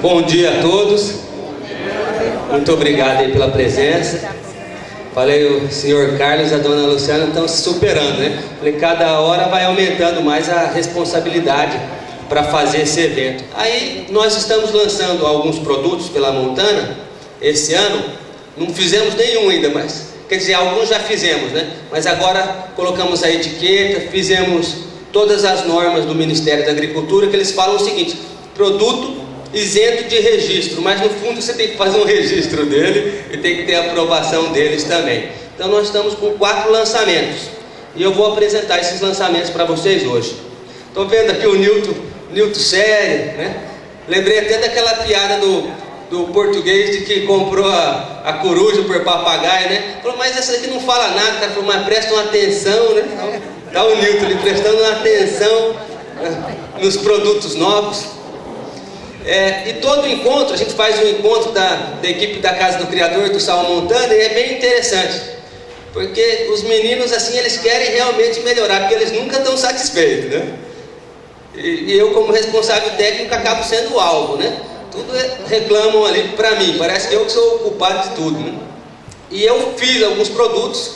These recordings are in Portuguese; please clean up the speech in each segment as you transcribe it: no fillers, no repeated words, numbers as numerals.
Bom dia a todos. Muito obrigado aí pela presença. Falei, o senhor Carlos e a dona Luciana estão se superando, né? Falei, cada hora vai aumentando mais a responsabilidade para fazer esse evento. Aí nós estamos lançando alguns produtos pela Montana esse ano. Não fizemos nenhum ainda, mas quer dizer, alguns já fizemos, né? Mas agora colocamos a etiqueta, fizemos todas as normas do Ministério da Agricultura, que eles falam o seguinte: produto isento de registro, mas no fundo você tem que fazer um registro dele e tem que ter a aprovação deles também. Então nós estamos com 4 lançamentos e eu vou apresentar esses lançamentos para vocês hoje. Estou vendo aqui o Nilton sério, né? Lembrei até daquela piada do português de que comprou a coruja por papagaio, né? Falou, mas essa aqui não fala nada, cara. Falou, mas prestam atenção, né? Está o Nilton ali prestando atenção nos produtos novos. E todo encontro, a gente faz um encontro da equipe da Casa do Criador do Sal Montana, e é bem interessante, porque os meninos assim, eles querem realmente melhorar, porque eles nunca estão satisfeitos, né? E eu, como responsável técnico, acabo sendo o alvo, né? Tudo reclamam ali para mim, parece que eu que sou o culpado de tudo, né? E eu fiz alguns produtos,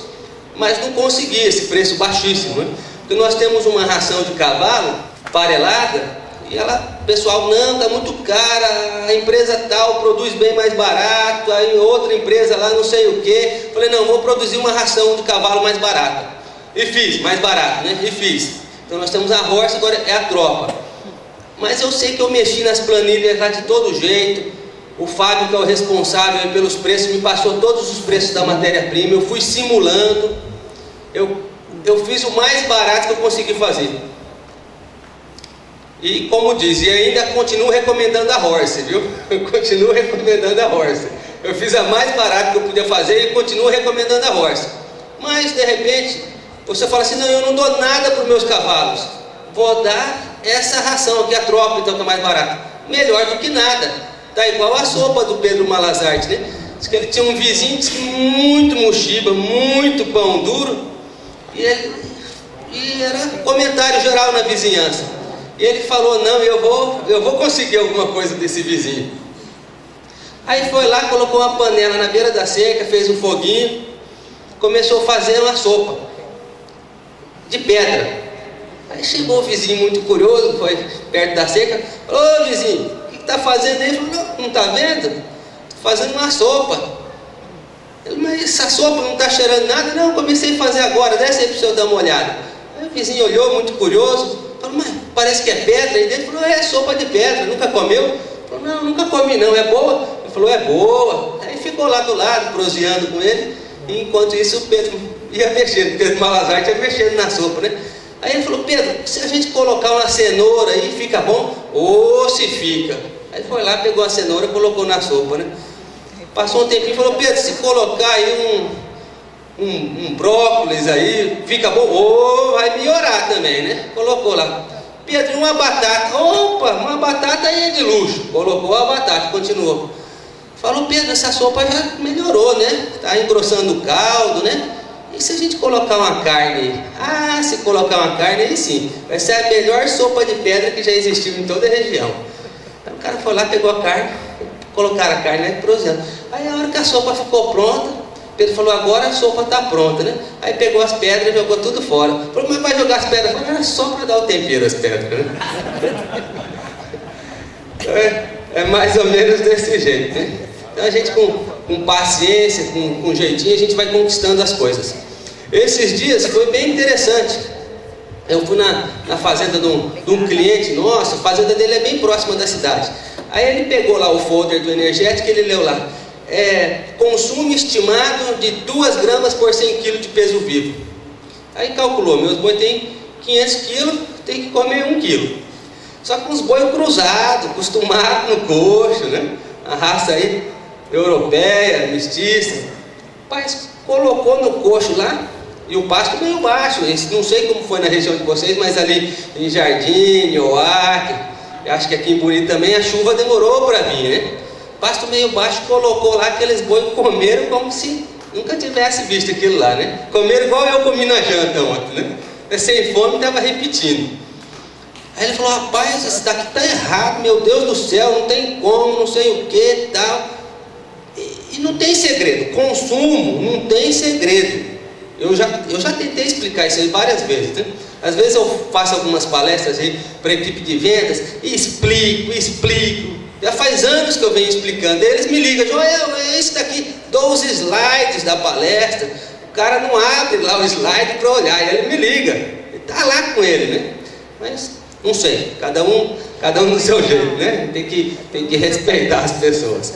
mas não consegui esse preço baixíssimo, né? Porque nós temos uma ração de cavalo farelada, e ela, pessoal, não, está muito cara, a empresa tal produz bem mais barato, aí outra empresa lá não sei o que. Falei, não, vou produzir uma ração de cavalo mais barata. E fiz, mais barato, né? E fiz. Então nós temos a Horse, agora é a tropa. Mas eu sei que eu mexi nas planilhas lá de todo jeito. O Fábio, que é o responsável pelos preços, me passou todos os preços da matéria-prima, eu fui simulando. Eu fiz o mais barato que eu consegui fazer. E como diz, e ainda continuo recomendando a Horse, viu? Eu continuo recomendando a Horse. Eu fiz a mais barata que eu podia fazer e continuo recomendando a Horse. Mas de repente, você fala assim, não, eu não dou nada para os meus cavalos. Vou dar essa ração aqui, a tropa, então, que é mais barata. Melhor do que nada. Tá igual a sopa do Pedro Malazarte, né? Diz que ele tinha um vizinho, diz que muito mochiba, muito pão duro. E era comentário geral na vizinhança. E ele falou, não, eu vou conseguir alguma coisa desse vizinho. Aí foi lá, colocou uma panela na beira da cerca, fez um foguinho, começou a fazer uma sopa de pedra. Aí chegou o vizinho muito curioso, foi perto da cerca, falou, ô vizinho, o que está fazendo aí? Ele falou, não está vendo? Estou fazendo uma sopa. Ele, mas essa sopa não está cheirando nada? Não, comecei a fazer agora, desce aí para o senhor dar uma olhada. Aí o vizinho olhou, muito curioso, falou, mas parece que é pedra. E dentro falou, é sopa de pedra, nunca comeu? Ele falou, não, nunca comi não, é boa? Ele falou, é boa. Aí ficou lá do lado, proseando com ele, e enquanto isso o Pedro ia mexendo, Pedro Malazarte ia mexendo na sopa, né? Aí ele falou, Pedro, se a gente colocar uma cenoura aí, fica bom? Ou se fica. Aí foi lá, pegou a cenoura e colocou na sopa, né? Passou um tempinho e falou, Pedro, se colocar aí um brócolis aí, fica bom, ou vai melhorar também, né? Colocou lá. Pedro, uma batata, opa, uma batata aí é de luxo. Colocou a batata, continuou. Falou, Pedro, essa sopa já melhorou, né? Tá engrossando o caldo, né? E se a gente colocar uma carne? Ah, se colocar uma carne, aí sim, vai ser a melhor sopa de pedra que já existiu em toda a região. Então o cara foi lá, pegou a carne, colocaram a carne, né? Prosendo. Aí a hora que a sopa ficou pronta, Pedro falou, agora a sopa está pronta, né? Aí pegou as pedras e jogou tudo fora. Falou, mas vai jogar as pedras? Falou, era só para dar o tempero as pedras, né? É mais ou menos desse jeito, né? Então a gente com paciência, com jeitinho, a gente vai conquistando as coisas. Esses dias foi bem interessante. Eu fui na fazenda de um cliente nosso, a fazenda dele é bem próxima da cidade. Aí ele pegou lá o folder do energético e ele leu lá. Consumo estimado de 2 gramas por 100 kg de peso vivo. Aí calculou, meus boi tem 500 kg, tem que comer 1 kg. Só que uns boi cruzados, acostumados no coxo, né? A raça aí europeia, mestiça. Mas colocou no coxo lá e o pasto meio baixo. Não sei como foi na região de vocês, mas ali em Jardim, Oaque, acho que aqui em Bonito também a chuva demorou para vir, né? Pasto meio baixo, colocou lá, aqueles boi comeram como se nunca tivesse visto aquilo lá, né? Comeram igual eu comi na janta ontem, né? Sem fome, estava repetindo. Aí ele falou: rapaz, isso daqui está errado, meu Deus do céu, não tem como, não sei o que e tal. E não tem segredo, consumo não tem segredo. Eu já tentei explicar isso aí várias vezes, né? Às vezes eu faço algumas palestras aí para a equipe de vendas e explico. Já faz anos que eu venho explicando. Eles me ligam: Joel, é isso daqui, dou os slides da palestra. O cara não abre lá o slide para olhar, e ele me liga. Ele está lá com ele, né? Mas não sei, cada um do seu jeito, né? Tem que respeitar as pessoas.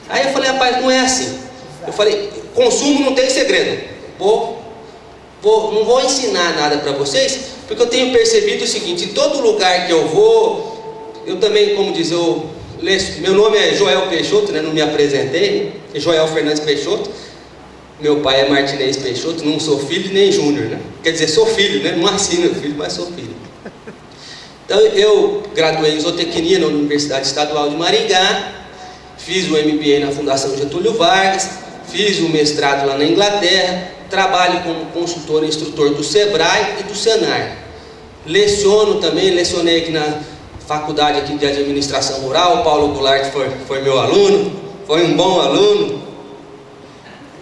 Aí eu falei: rapaz, não é assim. Eu falei: consumo não tem segredo. Não vou ensinar nada para vocês, porque eu tenho percebido o seguinte: em todo lugar que eu vou, eu também, como diz, meu nome é Joel Peixoto, né? Não me apresentei, é Joel Fernandes Peixoto. Meu pai é Martinez Peixoto, não sou filho nem júnior, né? Quer dizer, sou filho, né? Não assino filho, mas sou filho. Então eu graduei em zootecnia na Universidade Estadual de Maringá, fiz o MBA na Fundação Getúlio Vargas, fiz o mestrado lá na Inglaterra, trabalho como consultor e instrutor do Sebrae e do Senar. Leciono também, lecionei aqui na faculdade aqui de administração rural. O Paulo Goulart foi meu aluno, foi um bom aluno.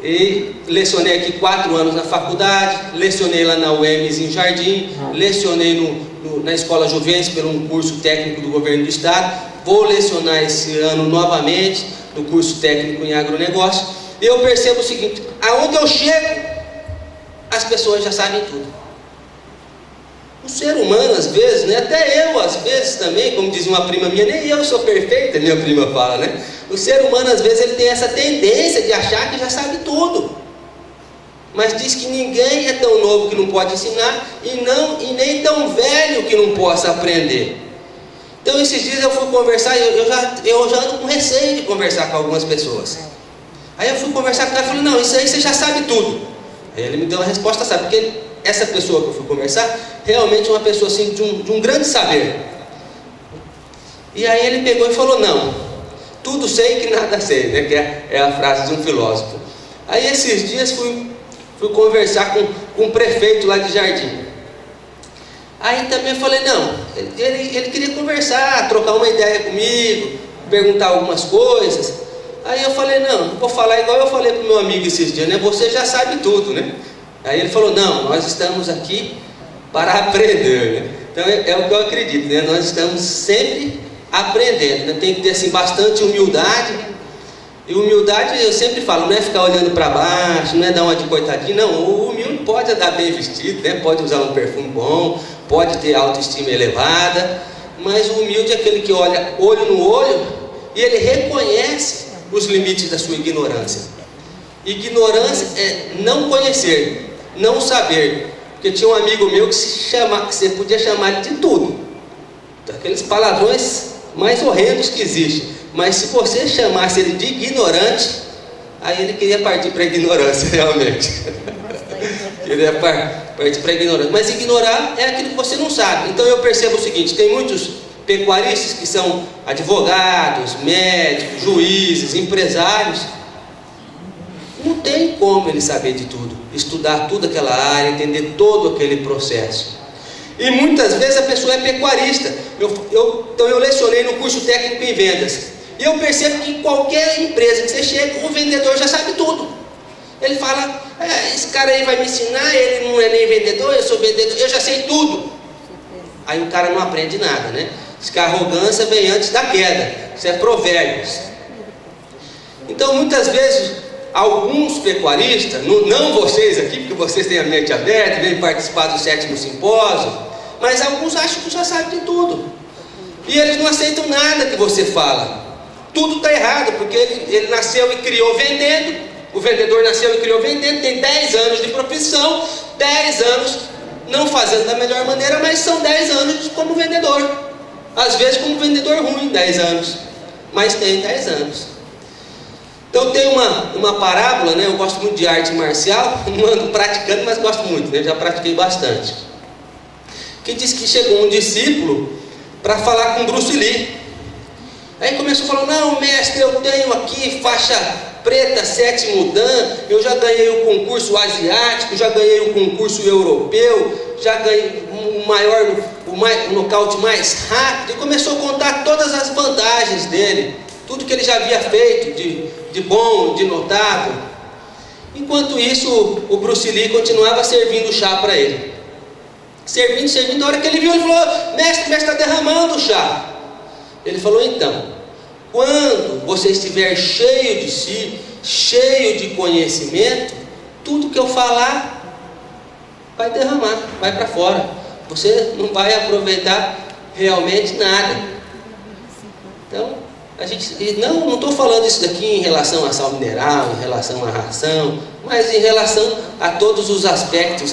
E lecionei aqui 4 anos na faculdade, lecionei lá na UEMS em Jardim, lecionei na Escola Juventus pelo um curso técnico do governo do estado. Vou lecionar esse ano novamente no curso técnico em agronegócio. E eu percebo o seguinte: aonde eu chego, as pessoas já sabem tudo. O ser humano, às vezes, né? Até eu, às vezes também, como diz uma prima minha, nem eu sou perfeita, minha prima fala, né? O ser humano, às vezes, ele tem essa tendência de achar que já sabe tudo. Mas diz que ninguém é tão novo que não pode ensinar, e nem tão velho que não possa aprender. Então, esses dias eu fui conversar, eu já ando com receio de conversar com algumas pessoas. Aí eu fui conversar com ela e falei: não, isso aí você já sabe tudo. Aí ele me deu uma resposta, sabe? Porque essa pessoa que eu fui conversar, realmente é uma pessoa assim, de um grande saber. E aí ele pegou e falou: não, tudo sei que nada sei, né? Que é a frase de um filósofo. Aí esses dias fui conversar com um prefeito lá de Jardim. Aí também falei: não, ele queria conversar, trocar uma ideia comigo, perguntar algumas coisas. Aí eu falei: não vou falar igual eu falei para o meu amigo esses dias, né? Você já sabe tudo, né? Aí ele falou: não, nós estamos aqui para aprender, né? Então é o que eu acredito, né? Nós estamos sempre aprendendo, né? Tem que ter assim bastante humildade. E humildade, eu sempre falo, não é ficar olhando para baixo, não é dar uma de coitadinho, não. O humilde pode andar bem vestido, né? Pode usar um perfume bom, pode ter autoestima elevada, mas o humilde é aquele que olha olho no olho e ele reconhece os limites da sua ignorância. Ignorância é não conhecer, não saber. Porque tinha um amigo meu que você podia chamar de tudo, daqueles palavrões mais horrendos que existem. Mas se você chamasse ele de ignorante, aí ele queria partir para a ignorância, realmente. Queria partir para a ignorância. Mas ignorar é aquilo que você não sabe. Então eu percebo o seguinte: tem muitos pecuaristas que são advogados, médicos, juízes, empresários. Não tem como ele saber de tudo, estudar toda aquela área, entender todo aquele processo. E muitas vezes a pessoa é pecuarista. Então eu lecionei no curso técnico em vendas. E eu percebo que em qualquer empresa que você chega, o vendedor já sabe tudo. Ele fala: esse cara aí vai me ensinar, ele não é nem vendedor, eu sou vendedor, eu já sei tudo. Aí o cara não aprende nada, né? Diz que a arrogância vem antes da queda. Isso é Provérbios. Então muitas vezes alguns pecuaristas, não vocês aqui, porque vocês têm a mente aberta, vêm participar do 7º simpósio, mas alguns acham que já sabem de tudo. E eles não aceitam nada que você fala. Tudo está errado, porque ele nasceu e criou vendendo. O vendedor nasceu e criou vendendo, tem 10 anos de profissão, 10 anos não fazendo da melhor maneira, mas são 10 anos como vendedor. Às vezes como vendedor ruim, 10 anos, mas tem 10 anos. Então tem uma parábola, né? Eu gosto muito de arte marcial, não ando praticando, mas gosto muito, né? Já pratiquei bastante. Que diz que chegou um discípulo para falar com Bruce Lee. Aí começou a falar: não, mestre, eu tenho aqui faixa preta, 7º Dan, eu já ganhei o concurso asiático, já ganhei o concurso europeu, já ganhei o nocaute mais rápido e começou a contar todas as vantagens dele, tudo que ele já havia feito de bom, de notável. Enquanto isso, o Bruce Lee continuava servindo chá para ele. Servindo, na hora que ele viu, ele falou: mestre está derramando o chá. Ele falou: então, quando você estiver cheio de si, cheio de conhecimento, tudo que eu falar vai derramar, vai para fora. Você não vai aproveitar realmente nada. Então, não estou falando isso daqui em relação à sal mineral, em relação à ração, mas em relação a todos os aspectos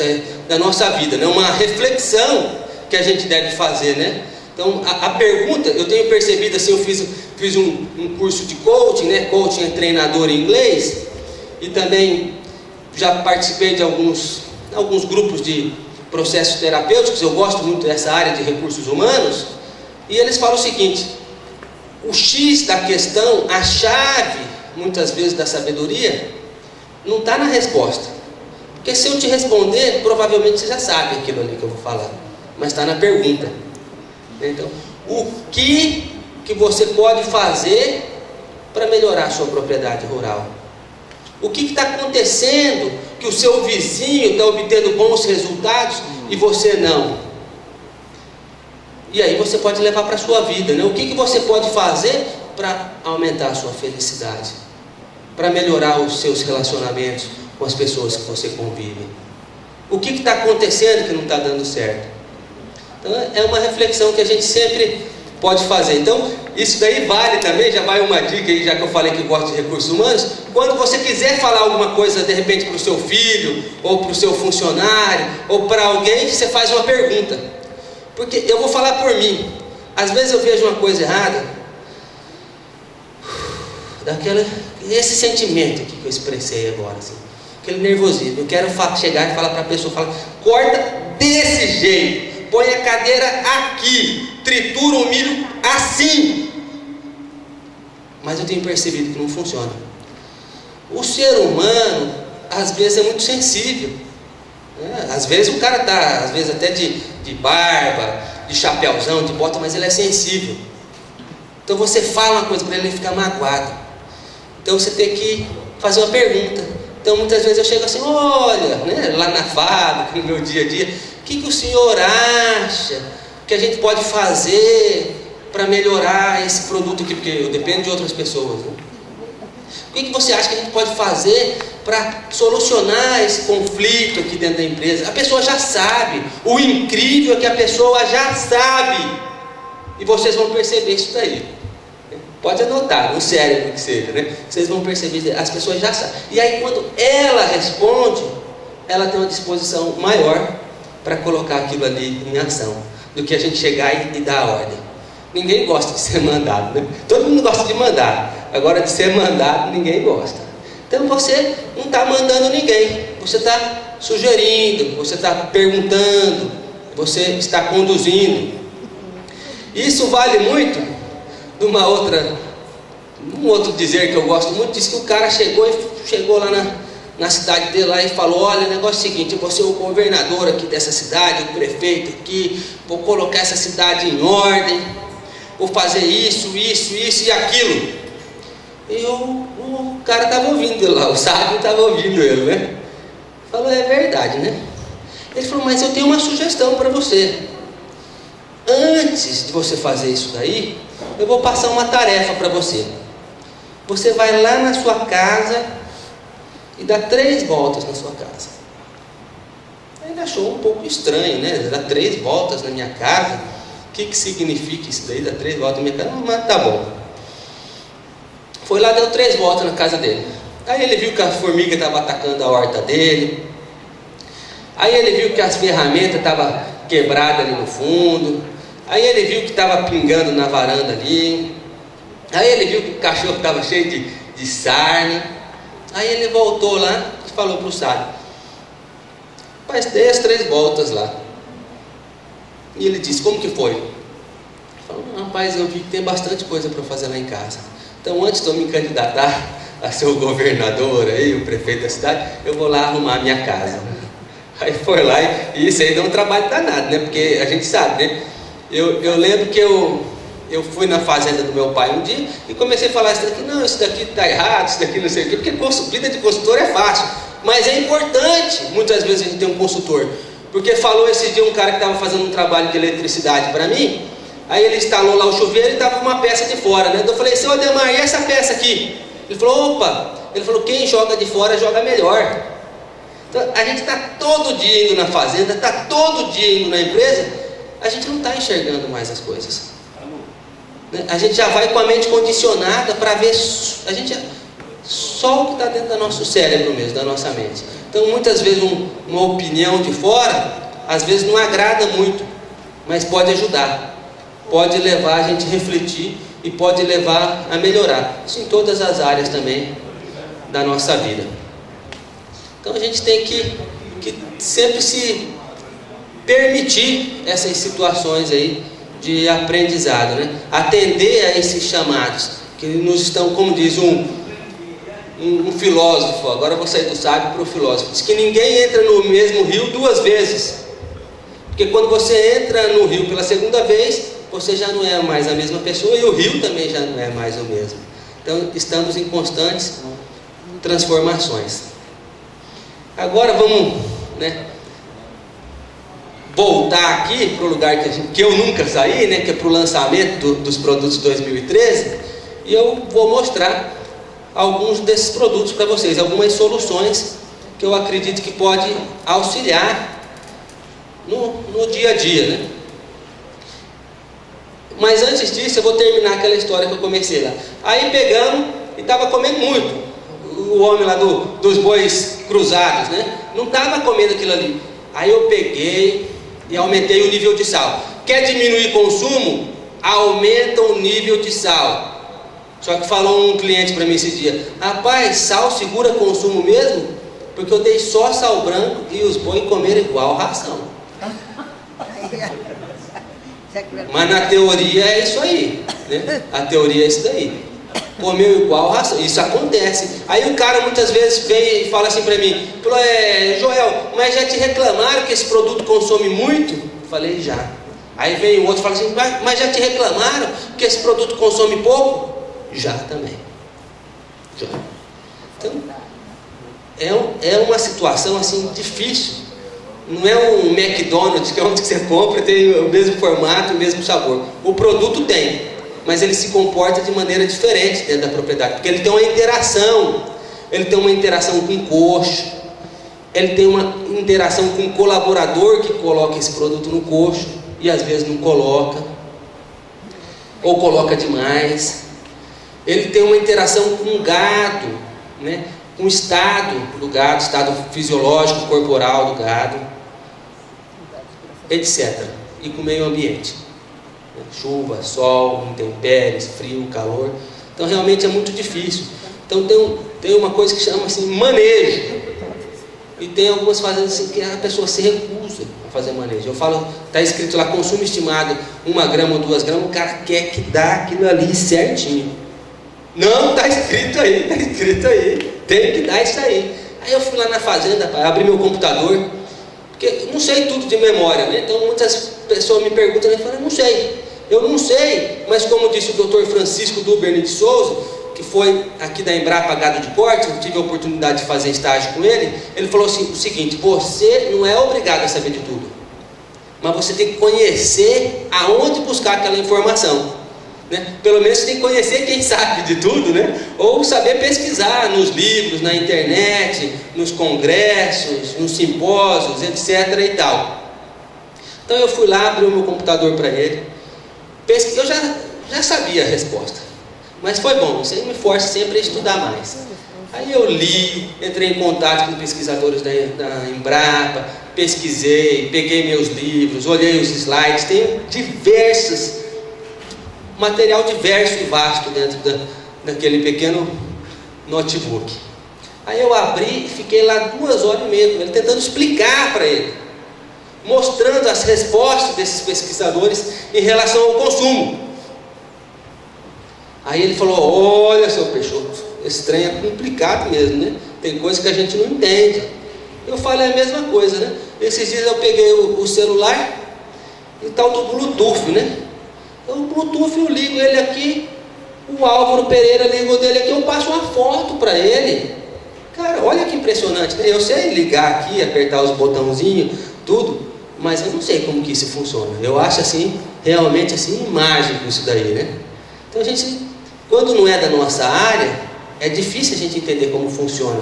da nossa vida, né? Uma reflexão que a gente deve fazer, né? Então, a pergunta, eu tenho percebido assim, eu fiz um curso de coaching, né? Coaching é treinador em inglês, e também já participei de alguns grupos de processos terapêuticos. Eu gosto muito dessa área de recursos humanos, e eles falam o seguinte: o X da questão, a chave, muitas vezes, da sabedoria, não está na resposta. Porque se eu te responder, provavelmente você já sabe aquilo ali que eu vou falar, mas está na pergunta. Então, o que você pode fazer para melhorar a sua propriedade rural? O que está acontecendo que o seu vizinho está obtendo bons resultados e você não? E aí você pode levar para a sua vida, né? O que você pode fazer para aumentar a sua felicidade? Para melhorar os seus relacionamentos com as pessoas que você convive? O que está acontecendo que não está dando certo? Então é uma reflexão que a gente sempre pode fazer. Então isso daí vale também, já vai uma dica aí, já que eu falei que eu gosto de recursos humanos. Quando você quiser falar alguma coisa de repente para o seu filho, ou para o seu funcionário, ou para alguém, você faz uma pergunta. Porque eu vou falar por mim, às vezes eu vejo uma coisa errada, esse sentimento aqui que eu expressei agora, assim, aquele nervosismo, eu quero chegar e falar para a pessoa, corta desse jeito, põe a cadeira aqui, tritura o milho assim. Mas eu tenho percebido que não funciona. O ser humano, às vezes, é muito sensível. Às vezes o cara está, às vezes até de barba, de chapéuzão, de bota, mas ele é sensível. Então você fala uma coisa para ele ficar magoado. Então você tem que fazer uma pergunta. Então muitas vezes eu chego assim: olha, né, lá na fábrica, no meu dia a dia, o que o senhor acha que a gente pode fazer para melhorar esse produto aqui? Porque eu dependo de outras pessoas, né? O que você acha que a gente pode fazer para solucionar esse conflito aqui dentro da empresa? A pessoa já sabe. O incrível é que a pessoa já sabe. E vocês vão perceber isso daí. Pode anotar, no cérebro que seja, né? Vocês vão perceber, as pessoas já sabem. E aí quando ela responde, ela tem uma disposição maior para colocar aquilo ali em ação, do que a gente chegar e dar a ordem. Ninguém gosta de ser mandado, né? Todo mundo gosta de mandar. Agora, de ser mandado, ninguém gosta. Então você não está mandando ninguém. Você está sugerindo, você está perguntando, você está conduzindo. Isso vale muito de um outro dizer que eu gosto muito. Diz que o cara chegou lá na cidade dele lá e falou: olha, o negócio é o seguinte, eu vou ser o governador aqui dessa cidade, o prefeito aqui, vou colocar essa cidade em ordem, vou fazer isso e aquilo. E o cara estava ouvindo ele lá, o sábio estava ouvindo ele, né? Falou: é verdade, né? Ele falou: mas eu tenho uma sugestão para você. Antes de você fazer isso daí, eu vou passar uma tarefa para você. Você vai lá na sua casa e dá 3 voltas na sua casa. Aí ele achou um pouco estranho, né? Dar 3 voltas na minha casa. O que significa isso daí? Dar 3 voltas na minha casa? Mas tá bom. Foi lá, deu 3 voltas na casa dele. Aí ele viu que a formiga estava atacando a horta dele. Aí ele viu que as ferramentas estavam quebradas ali no fundo. Aí ele viu que estava pingando na varanda ali. Aí ele viu que o cachorro estava cheio de sarna. Aí ele voltou lá e falou para o sábio: mas dei as 3 voltas lá. E ele disse: como que foi? Ele falou: rapaz, eu vi que tem bastante coisa para fazer lá em casa. Então, antes de eu me candidatar a ser o governador aí, o prefeito da cidade, eu vou lá arrumar a minha casa. Aí foi lá e isso aí deu um trabalho danado, né? Porque a gente sabe, né? Eu lembro que eu fui na fazenda do meu pai um dia e comecei a falar isso daqui, não, isso daqui está errado, isso daqui não sei o quê, porque vida de consultor é fácil, mas é importante, muitas vezes a gente tem um consultor, porque falou esse dia um cara que estava fazendo um trabalho de eletricidade para mim, aí ele instalou lá o chuveiro e estava uma peça de fora, né? Então eu falei, seu Ademar, e essa peça aqui? Ele falou, opa, ele falou, quem joga de fora joga melhor. Então a gente está todo dia indo na fazenda, está todo dia indo na empresa, a gente não está enxergando mais as coisas. A gente já vai com a mente condicionada para ver só o que está dentro do nosso cérebro mesmo, da nossa mente. Então muitas vezes uma opinião de fora, às vezes não agrada muito, mas pode ajudar, pode levar a gente a refletir e pode levar a melhorar. Isso em todas as áreas também da nossa vida. Então a gente tem que sempre se permitir essas situações aí de aprendizado, né? Atender a esses chamados que nos estão, como diz um filósofo, agora eu vou sair do sábio para o filósofo, diz que ninguém entra no mesmo rio duas vezes, porque quando você entra no rio pela segunda vez, você já não é mais a mesma pessoa e o rio também já não é mais o mesmo. Então estamos em constantes transformações. Agora vamos, né, voltar aqui para o lugar que eu nunca saí, né, que é para o lançamento dos produtos 2013, e eu vou mostrar alguns desses produtos para vocês, algumas soluções que eu acredito que pode auxiliar no dia a dia, né? Mas antes disso eu vou terminar aquela história que eu comecei lá. Aí pegamos e estava comendo muito. O homem lá dos bois cruzados, né? Não estava comendo aquilo ali. Aí eu peguei e aumentei o nível de sal. Quer diminuir o consumo? Aumenta o nível de sal. Só que falou um cliente para mim esse dia: rapaz, sal segura consumo mesmo? Porque eu dei só sal branco e os bois comeram igual ração. Mas na teoria é isso aí, né? A teoria é isso daí. Comeu igual ração, isso acontece. Aí o cara muitas vezes vem e fala assim para mim, falou, Joel, mas já te reclamaram que esse produto consome muito? Eu falei, já. Aí vem o outro e fala assim, mas já te reclamaram que esse produto consome pouco? Já também. Já. Então, é uma situação assim difícil. Não é um McDonald's que é onde você compra, tem o mesmo formato, o mesmo sabor. O produto tem, mas ele se comporta de maneira diferente dentro da propriedade, porque ele tem uma interação. Ele tem uma interação com o coxo, ele tem uma interação com o colaborador que coloca esse produto no coxo e às vezes não coloca, ou coloca demais. Ele tem uma interação com o gado, né? Com o estado do gado, estado fisiológico, corporal do gado, etc. E com o meio ambiente, né? Chuva, sol, intempéries, frio, calor. Então realmente é muito difícil. Então tem uma coisa que chama assim manejo. E tem algumas fazendas assim que a pessoa se recusa a fazer manejo. Eu falo, está escrito lá consumo estimado 1 grama ou 2 gramas, o cara quer que dá aquilo ali certinho. Não, está escrito aí, tem que dar isso aí. Aí eu fui lá na fazenda, abri meu computador, porque eu não sei tudo de memória, né? Então muitas pessoas me perguntam, eu falo, eu não sei, mas como disse o Dr. Francisco Duberne de Souza, que foi aqui da Embrapa Gado de Corte, eu tive a oportunidade de fazer estágio com ele, ele falou assim, o seguinte, você não é obrigado a saber de tudo, mas você tem que conhecer aonde buscar aquela informação. Né? Pelo menos você tem que conhecer quem sabe de tudo, né? Ou saber pesquisar nos livros, na internet, nos congressos, nos simpósios, etc. e tal. Então eu fui lá, abri o meu computador para ele, eu já sabia a resposta, mas foi bom, você me força sempre a estudar mais. Aí eu li, entrei em contato com pesquisadores da Embrapa, pesquisei, peguei meus livros, olhei os slides, tem material diverso e vasto dentro daquele pequeno notebook. Aí eu abri e fiquei lá 2 horas e meia com ele, tentando explicar para ele, mostrando as respostas desses pesquisadores em relação ao consumo. Aí ele falou, olha, seu Peixoto, esse trem é complicado mesmo, né? Tem coisa que a gente não entende. Eu falei a mesma coisa, né? Esses dias eu peguei o celular e tal do Bluetooth, né? Então o Bluetooth eu ligo ele aqui, o Álvaro Pereira ligou dele aqui, eu passo uma foto para ele. Cara, olha que impressionante, né? Eu sei ligar aqui, apertar os botãozinhos, tudo, mas eu não sei como que isso funciona. Eu acho assim, realmente assim, mágico isso daí, né? Então a gente, quando não é da nossa área, é difícil a gente entender como funciona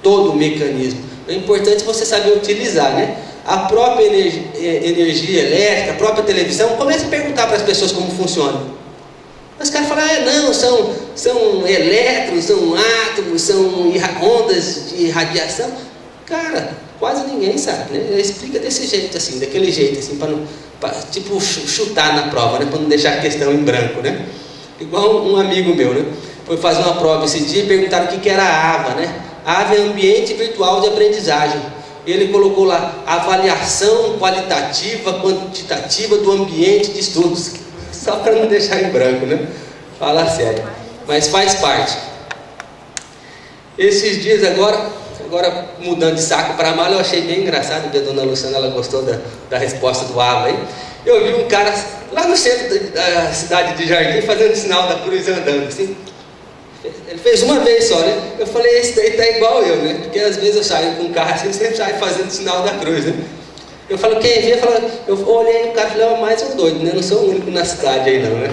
todo o mecanismo. É importante você saber utilizar, né? A própria energia elétrica, a própria televisão, comece a perguntar para as pessoas como funciona. Os caras falam, não, são elétrons, são átomos, são ondas de radiação. Cara, quase ninguém sabe, né? Ele explica desse jeito, assim, daquele jeito, assim, para tipo chutar na prova, né? Para não deixar a questão em branco, né? Igual um amigo meu, né? Foi fazer uma prova esse dia e perguntaram o que era a AVA, né? A AVA é Ambiente Virtual de Aprendizagem. Ele colocou lá, avaliação qualitativa, quantitativa do ambiente de estudos. Só para não deixar em branco, né? Falar sério. Mas faz parte. Esses dias agora mudando de saco para mala, eu achei bem engraçado, porque a dona Luciana, ela gostou da resposta do AVA aí. Eu vi um cara lá no centro da cidade de Jardim fazendo sinal da cruz andando, assim. Ele fez uma vez só, né? Eu falei, esse daí tá igual eu, né? Porque às vezes eu saio com um carro assim, eu sempre saio fazendo sinal da cruz, né? Eu falo, quem via, eu olhei o cara e falei, mais um doido, né? Não sou o único na cidade aí não, né?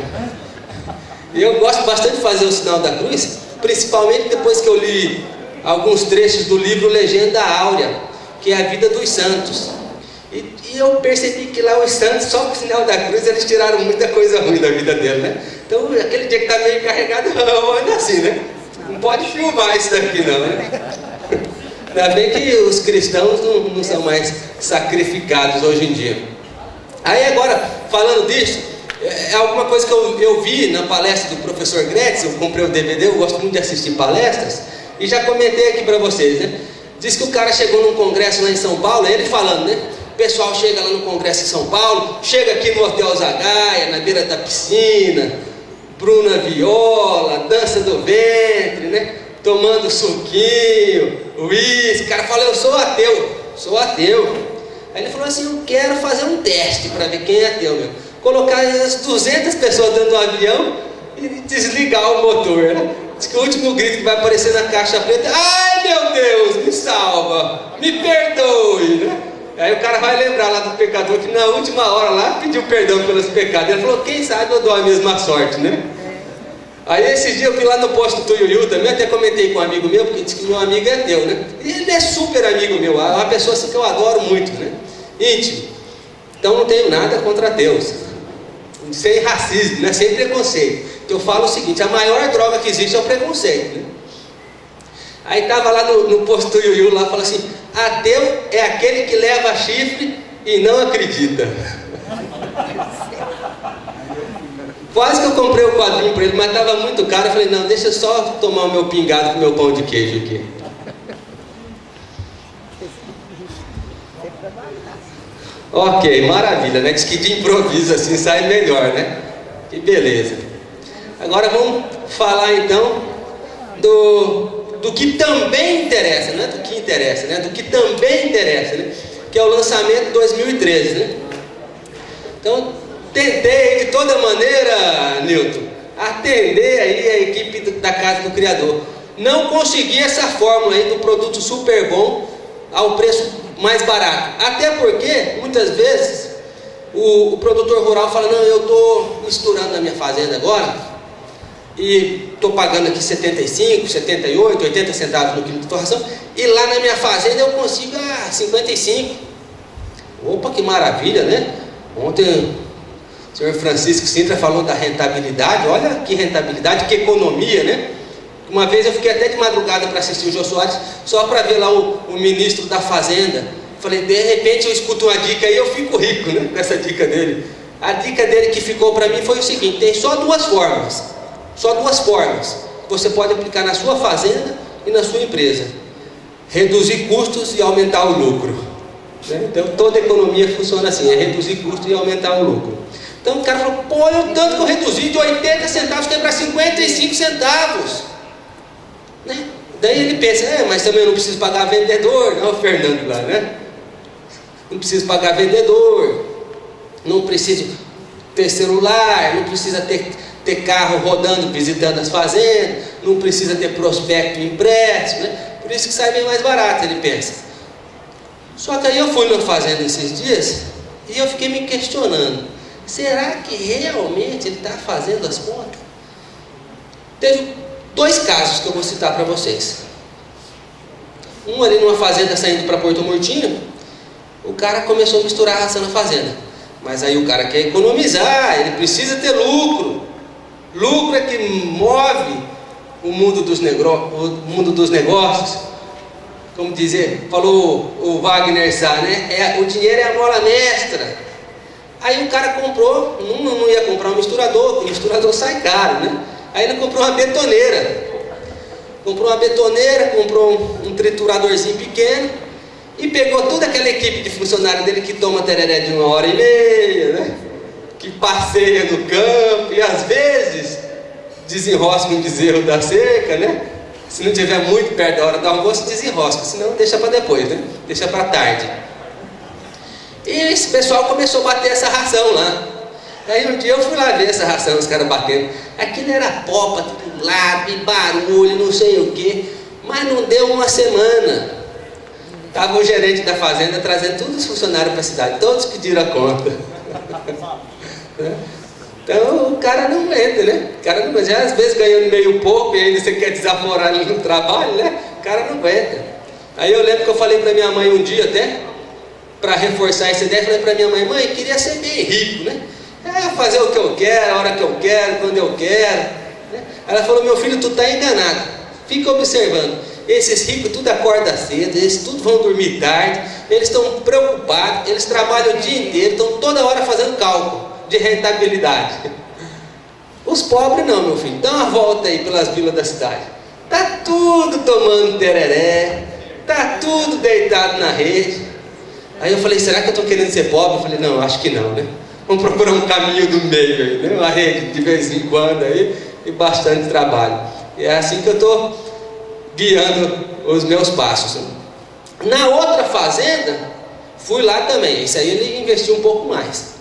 E eu gosto bastante de fazer o sinal da cruz, principalmente depois que eu li alguns trechos do livro Legenda Áurea, que é a vida dos santos. E eu percebi que lá os santos, só com o sinal da cruz, eles tiraram muita coisa ruim da vida dele, né? Então, aquele dia que está meio carregado, anda assim, né? Não pode filmar isso daqui não, né? Ainda bem que os cristãos não são mais sacrificados hoje em dia. Aí agora, falando disso, é alguma coisa que eu vi na palestra do professor Gretz, eu comprei o DVD, eu gosto muito de assistir palestras, e já comentei aqui para vocês, né? Diz que o cara chegou num congresso lá em São Paulo, ele falando, né? O pessoal chega lá no congresso em São Paulo, chega aqui no Hotel Zagaia, na beira da piscina, Bruna Viola, dança do ventre, né? Tomando suquinho, uísque. O cara fala, eu sou ateu. Aí ele falou assim, eu quero fazer um teste para ver quem é ateu, meu. Colocar as 200 pessoas dentro do avião e desligar o motor, né? Diz que o último grito que vai aparecer na caixa preta, ai meu Deus, me salva, me perdoe, né? Aí o cara vai lembrar lá do pecador que na última hora lá pediu perdão pelos pecados. Ele falou, quem sabe eu dou a mesma sorte, né? Aí esse dia eu fui lá no posto Tuiuiu também, até comentei com um amigo meu, porque disse que meu amigo é ateu, né? E ele é super amigo meu, é uma pessoa assim que eu adoro muito, né? Íntimo. Então não tenho nada contra ateus. Sem racismo, né? Sem preconceito. Então eu falo o seguinte, a maior droga que existe é o preconceito, né? Aí estava lá no posto Tuiuiu, lá, fala assim, ateu é aquele que leva chifre e não acredita. Quase que eu comprei o quadrinho para ele, mas estava muito caro. Eu falei, não, deixa eu só tomar o meu pingado com o meu pão de queijo aqui. Ok, maravilha, né? Diz que de improviso assim sai melhor, né? Que beleza. Agora vamos falar então do que também interessa, não é do que interessa, né? Do que também interessa, né? Que é o lançamento 2013, né? Então, tentei de toda maneira, Newton, atender aí a equipe da Casa do Criador. Não consegui essa fórmula aí do produto super bom ao preço mais barato. Até porque, muitas vezes, o produtor rural fala, não, eu estou misturando na minha fazenda agora e estou pagando aqui 75, 78, 80 centavos no quilo de torração e lá na minha fazenda eu consigo 55. Opa, que maravilha, né? Ontem o senhor Francisco Sintra falou da rentabilidade, olha que rentabilidade, que economia, né? Uma vez eu fiquei até de madrugada para assistir o Jô Soares, só para ver lá o ministro da Fazenda. Falei, de repente eu escuto uma dica aí, eu fico rico, né? Com essa dica dele. A dica dele que ficou para mim foi o seguinte, tem só duas formas que você pode aplicar na sua fazenda e na sua empresa. Reduzir custos e aumentar o lucro. Né? Então toda economia funciona assim, é reduzir custos e aumentar o lucro. Então o cara falou, pô, eu tanto que eu reduzi de 80 centavos tem para 55 centavos. Né? Daí ele pensa, mas também eu não preciso pagar vendedor, não, o Fernando lá, né? não precisa pagar vendedor, não precisa ter celular, não precisa ter carro rodando, visitando as fazendas, não precisa ter prospecto impresso, né? Por isso que sai bem mais barato, ele pensa. Só que aí eu fui na fazenda esses dias e eu fiquei me questionando, será que realmente ele está fazendo as contas? Teve 2 casos que eu vou citar para vocês. Um ali numa fazenda saindo para Porto Murtinho, o cara começou a misturar a ração na fazenda. Mas aí o cara quer economizar, ele precisa ter lucro. Lucro é que move o mundo dos negócios. Como dizer, falou o Wagner Sá, né? O dinheiro é a mola mestra. Aí o cara comprou, não ia comprar um misturador, porque o misturador sai caro, né? Aí ele comprou uma betoneira. Comprou um trituradorzinho pequeno e pegou toda aquela equipe de funcionário dele que toma tereré de 1h30, né? Que passeia no campo e às vezes desenrosca um bezerro da cerca, né? Se não tiver muito perto da hora do almoço, desenrosca, senão deixa para depois, né? Deixa para tarde. E esse pessoal começou a bater essa ração lá. Aí um dia eu fui lá ver essa ração, os caras batendo. Aquilo era popa, tudo lado, e barulho, não sei o que. Mas não deu uma semana. Estava o gerente da fazenda trazendo todos os funcionários para a cidade. Todos pediram a conta. Então o cara não aguenta, né? O cara não aguenta. Às vezes ganhando meio pouco e ainda você quer desaforar ele no trabalho, né? O cara não aguenta. Aí eu lembro que eu falei para minha mãe um dia até, para reforçar essa ideia, falei para minha mãe, queria ser bem rico, né? Fazer o que eu quero, a hora que eu quero, quando eu quero, né? Ela falou, meu filho, tu está enganado, fica observando, esses ricos tudo acorda cedo, eles tudo vão dormir tarde, eles estão preocupados, eles trabalham o dia inteiro, estão toda hora fazendo cálculo de rentabilidade. Os pobres não, meu filho, dá uma volta aí pelas vilas da cidade, tá tudo tomando tereré, tá tudo deitado na rede. Aí eu falei, será que eu estou querendo ser pobre? Eu falei, não, acho que não, né? Vamos procurar um caminho do meio aí, né? Uma rede de vez em quando aí e bastante trabalho. E é assim que eu estou guiando os meus passos. Na outra fazenda, fui lá também. Isso aí ele investiu um pouco mais.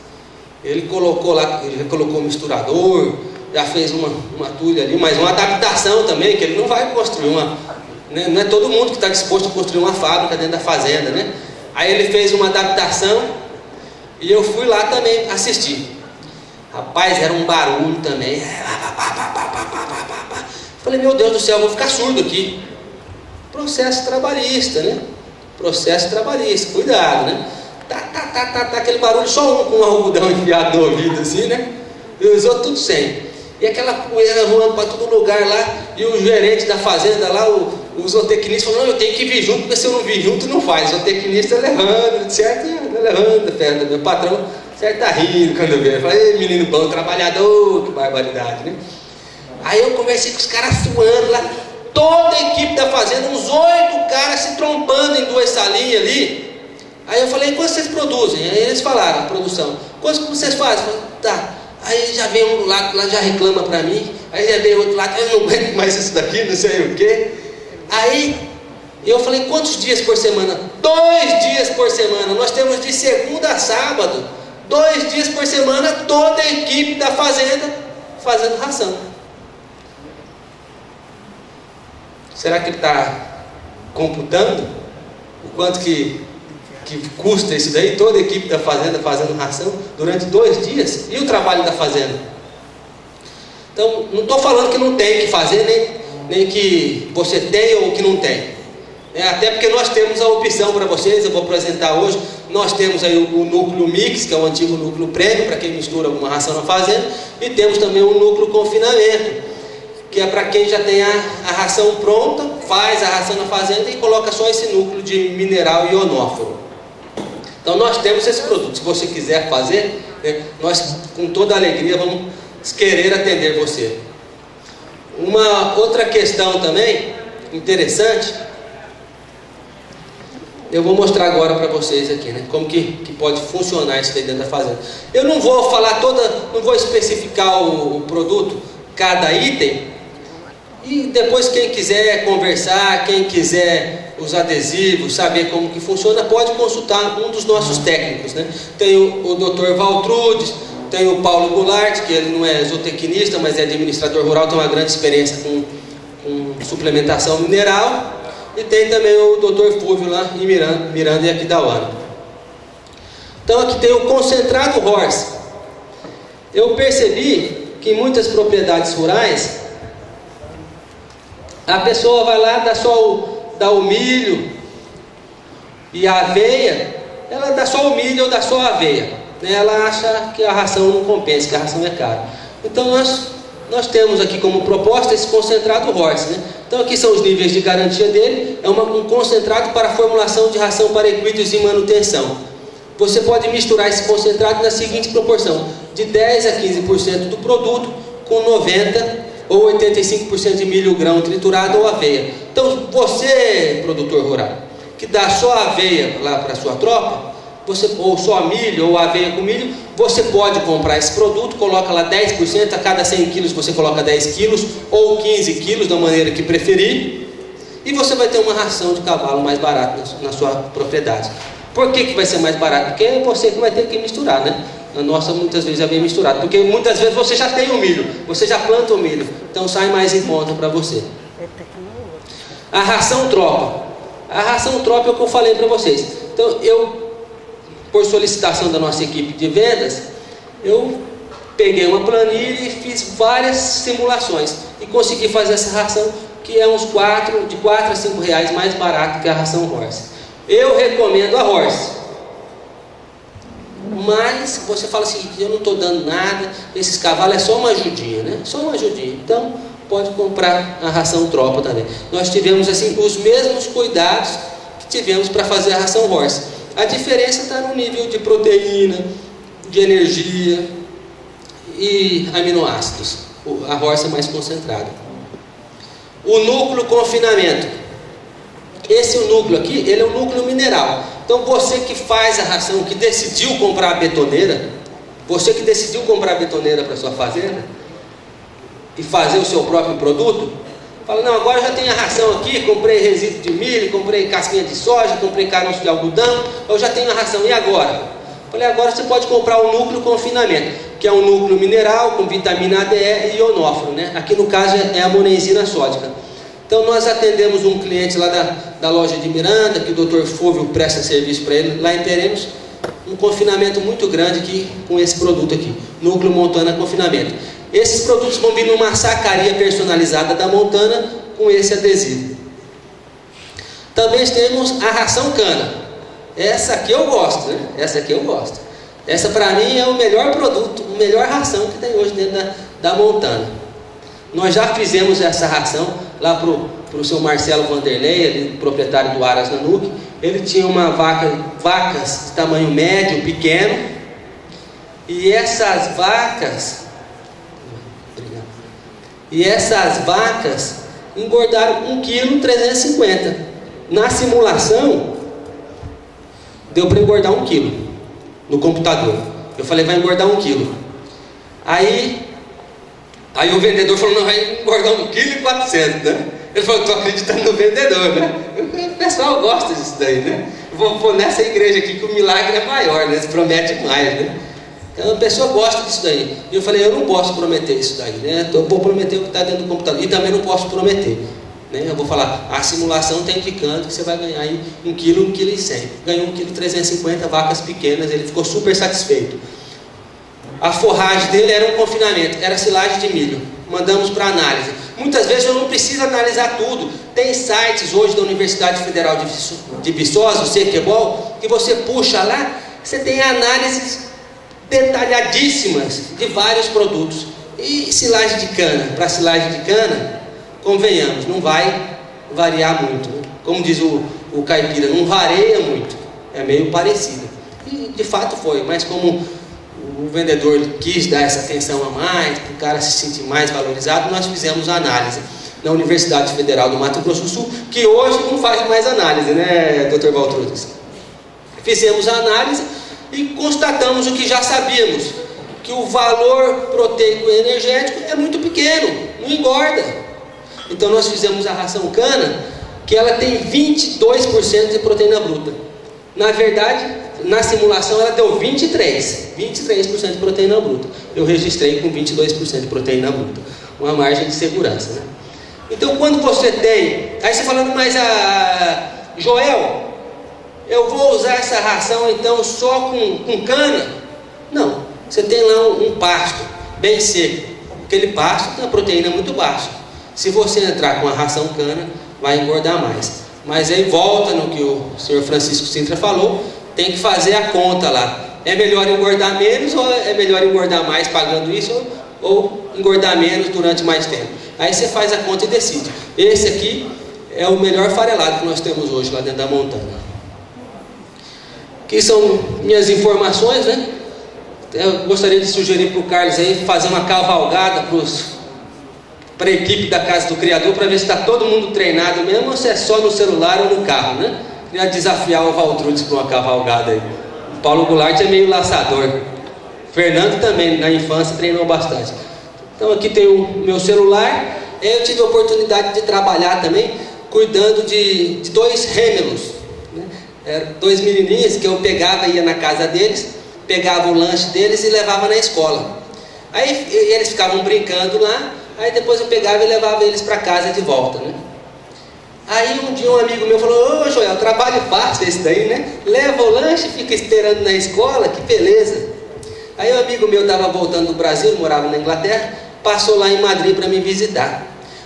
Ele colocou um misturador, já fez uma tulha ali, mas uma adaptação também, que ele não vai construir né? Não é todo mundo que está disposto a construir uma fábrica dentro da fazenda, né? Aí ele fez uma adaptação e eu fui lá também assistir. Rapaz, era um barulho também. Falei, meu Deus do céu, eu vou ficar surdo aqui. Processo trabalhista, né? Processo trabalhista, cuidado, né? Aquele barulho, só um com um algodão enfiado no ouvido assim, né? E os outros tudo sem. E aquela poeira voando para todo lugar lá. E o gerente da fazenda lá, o zootecnista falou, não, eu tenho que vir junto, porque se eu não vir junto não faz. O zootecnista levando, certo? Levando, perto do meu patrão, certo? Tá rindo quando vê. Eu falei, menino bom, trabalhador, que barbaridade, né? Aí eu conversei com os caras suando lá, toda a equipe da fazenda, uns 8 caras se trombando em 2 salinhas ali. Aí eu falei, quanto vocês produzem? Aí eles falaram, produção. Quanto vocês fazem? Eu falei, tá. Aí já vem um lado lá, já reclama pra mim. Aí já vem outro lado, eu não aguento mais isso daqui, não sei o quê. Aí eu falei, quantos dias por semana? 2 dias por semana. Nós temos de segunda a sábado, 2 dias por semana, toda a equipe da fazenda fazendo ração. Será que ele está computando o quanto que custa isso daí? Toda a equipe da fazenda fazendo ração durante 2 dias? E o trabalho da fazenda? Então, não estou falando que não tem que fazer, nem que você tem ou que não tem. Até porque nós temos a opção para vocês, eu vou apresentar hoje. Nós temos aí o núcleo mix, que é o antigo núcleo prêmio, para quem mistura alguma ração na fazenda. E temos também o núcleo confinamento, que é para quem já tem a ração pronta, faz a ração na fazenda e coloca só esse núcleo de mineral ionóforo. Então nós temos esse produto. Se você quiser fazer, né, nós com toda alegria vamos querer atender você. Uma outra questão também interessante, eu vou mostrar agora para vocês aqui, né, como que pode funcionar isso dentro da fazenda. Eu não vou falar não vou especificar o produto, cada item. E depois quem quiser conversar, quem quiser os adesivos, saber como que funciona, pode consultar um dos nossos técnicos, né? Tem o Dr. Valtrudes, tem o Paulo Goulart, que ele não é zootecnista, mas é administrador rural, tem uma grande experiência com suplementação mineral, e tem também o Dr. Fúvio lá em Miranda e Aquidauana. Então aqui tem o concentrado Horse. Eu percebi que em muitas propriedades rurais, a pessoa vai lá, dá o milho e a aveia, ela dá só o milho ou dá só a aveia, né? Ela acha que a ração não compensa, que a ração é cara. Então nós temos aqui como proposta esse concentrado Horse, né? Então aqui são os níveis de garantia dele, é um concentrado para formulação de ração para equídeos e manutenção. Você pode misturar esse concentrado na seguinte proporção, de 10 a 15% do produto com 90 ou 85% de milho grão triturado ou aveia. Então você, produtor rural, que dá só aveia lá para a sua tropa, ou só milho ou aveia com milho, você pode comprar esse produto, coloca lá 10%, a cada 100 quilos você coloca 10 quilos ou 15 quilos, da maneira que preferir, e você vai ter uma ração de cavalo mais barata na sua propriedade. Por que vai ser mais barato? Porque é você que vai ter que misturar, né? A nossa muitas vezes já vem misturado, porque muitas vezes você já tem o milho, você já planta o milho, então sai mais em conta para você. A ração tropa. A ração tropa é o que eu falei para vocês. Então eu, por solicitação da nossa equipe de vendas, eu peguei uma planilha e fiz várias simulações e consegui fazer essa ração, que é de 4 a 5 reais mais barato que a ração Horse. Eu recomendo a Horse. Mas você fala assim, eu não estou dando nada, esses cavalos é só uma ajudinha, né? Só uma ajudinha. Então pode comprar a ração tropa também. Nós tivemos assim os mesmos cuidados que tivemos para fazer a ração Horse. A diferença está no nível de proteína, de energia e aminoácidos. A Horse é mais concentrada. O núcleo confinamento. Esse núcleo aqui, ele é um núcleo mineral. Então você que faz a ração, que decidiu comprar a betoneira, você que decidiu comprar a betoneira para sua fazenda e fazer o seu próprio produto, fala, não, agora eu já tenho a ração aqui, comprei resíduo de milho, comprei casquinha de soja, comprei caroço de algodão, eu já tenho a ração, e agora? Falei, agora você pode comprar o núcleo confinamento, que é um núcleo mineral com vitamina D e ionóforo, né? Aqui no caso é a monenzina sódica. Então nós atendemos um cliente lá da loja de Miranda, que o Dr. Fúvio presta serviço para ele, lá teremos um confinamento muito grande aqui com esse produto aqui, Núcleo Montana Confinamento. Esses produtos vão vir numa sacaria personalizada da Montana com esse adesivo. Também temos a ração cana. Essa aqui eu gosto, né? Essa aqui eu gosto. Essa para mim é o melhor produto, a melhor ração que tem hoje dentro da Montana. Nós já fizemos essa ração lá para o seu Marcelo Vanderlei, ele, proprietário do Aras Nanuque. Ele tinha vacas de tamanho médio, pequeno, e essas vacas engordaram 1,350 kg. Na simulação deu para engordar 1 kg no computador. Eu falei, vai engordar 1 kg. Aí o vendedor falou, não, vai engordar 1,4 kg, né? Ele falou, estou acreditando no vendedor, né? O pessoal gosta disso daí, né? Vou nessa igreja aqui que o milagre é maior, né? Se promete mais, né? Então a pessoa gosta disso daí. E eu falei, eu não posso prometer isso daí, né? Eu vou prometer o que está dentro do computador. E também não posso prometer, né? Eu vou falar, a simulação tem indicando que você vai ganhar aí 1 kg, 1,1 kg. Ganhou 1,350 kg, vacas pequenas, ele ficou super satisfeito. A forragem dele era um confinamento, era silagem de milho. Mandamos para análise. Muitas vezes eu não preciso analisar tudo. Tem sites hoje da Universidade Federal de Viçosa, o CQBOL, que você puxa lá, você tem análises detalhadíssimas de vários produtos. E silagem de cana, para silagem de cana, convenhamos, não vai variar muito, né? Como diz o caipira, não varia muito, é meio parecido. E de fato foi, mas como o vendedor quis dar essa atenção a mais, para o cara se sentir mais valorizado, nós fizemos a análise na Universidade Federal do Mato Grosso do Sul, que hoje não faz mais análise, né, Dr. Valtrudes? Fizemos a análise e constatamos o que já sabíamos, que o valor proteico e energético é muito pequeno, não engorda. Então nós fizemos a ração cana, que ela tem 22% de proteína bruta. Na verdade, na simulação ela deu 23% de proteína bruta. Eu registrei com 22% de proteína bruta, uma margem de segurança, né? Então, quando você tem, aí você falando, mas Joel, eu vou usar essa ração então só com cana? Não, você tem lá um pasto bem seco. Aquele pasto tem uma proteína muito baixa. Se você entrar com a ração cana, vai engordar mais. Mas aí volta no que o senhor Francisco Sintra falou, tem que fazer a conta lá. É melhor engordar menos ou é melhor engordar mais pagando isso, ou engordar menos durante mais tempo? Aí você faz a conta e decide. Esse aqui é o melhor farelado que nós temos hoje lá dentro da montanha. Aqui são minhas informações, né? Eu gostaria de sugerir para o Carlos aí fazer uma cavalgada para a equipe da Casa do Criador, para ver se está todo mundo treinado mesmo, ou se é só no celular ou no carro, né? Queria desafiar o Valtrudes para uma cavalgada aí. O Paulo Goulart é meio laçador. O Fernando também, na infância, treinou bastante. Então aqui tem o meu celular. Eu tive a oportunidade de trabalhar também, cuidando de 2 rêmelos, né? Eram 2 menininhos que eu pegava e ia na casa deles, pegava o lanche deles e levava na escola. Aí eles ficavam brincando lá, aí depois eu pegava e levava eles para casa de volta, né? Aí um dia um amigo meu falou: ô Joel, trabalho fácil esse daí, né? Leva o lanche, fica esperando na escola, que beleza. Aí um amigo meu estava voltando do Brasil, morava na Inglaterra, passou lá em Madrid para me visitar.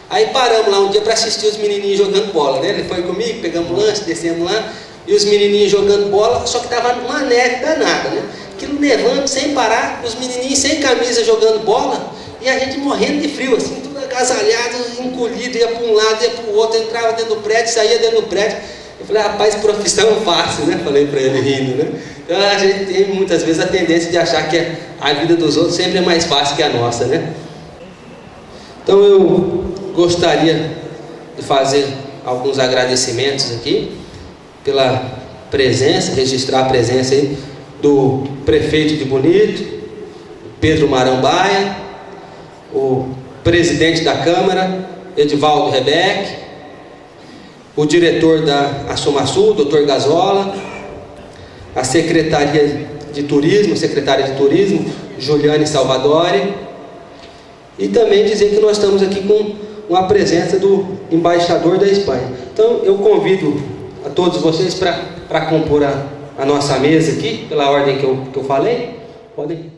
Aí paramos lá um dia para assistir os menininhos jogando bola, né? Ele foi comigo, pegamos o lanche, descemos lá, e os menininhos jogando bola, só que estava uma neve danada, né? Aquilo nevando sem parar, os menininhos sem camisa jogando bola, e a gente morrendo de frio, assim, tudo agasalhado, encolhido, ia para um lado, ia para o outro, entrava dentro do prédio, saía dentro do prédio. Eu falei: rapaz, profissão fácil, né? Falei para ele rindo, né? Então a gente tem muitas vezes a tendência de achar que a vida dos outros sempre é mais fácil que a nossa, né? Então eu gostaria de fazer alguns agradecimentos aqui pela presença, registrar a presença aí do prefeito de Bonito, Pedro Marambaia, o presidente da Câmara, Edivaldo Rebeck, o diretor da Assomasul, Dr. Gazola, a secretária de Turismo, Juliane Salvadori, e também dizer que nós estamos aqui com a presença do embaixador da Espanha. Então eu convido a todos vocês para compor a nossa mesa aqui, pela ordem que eu falei. Podem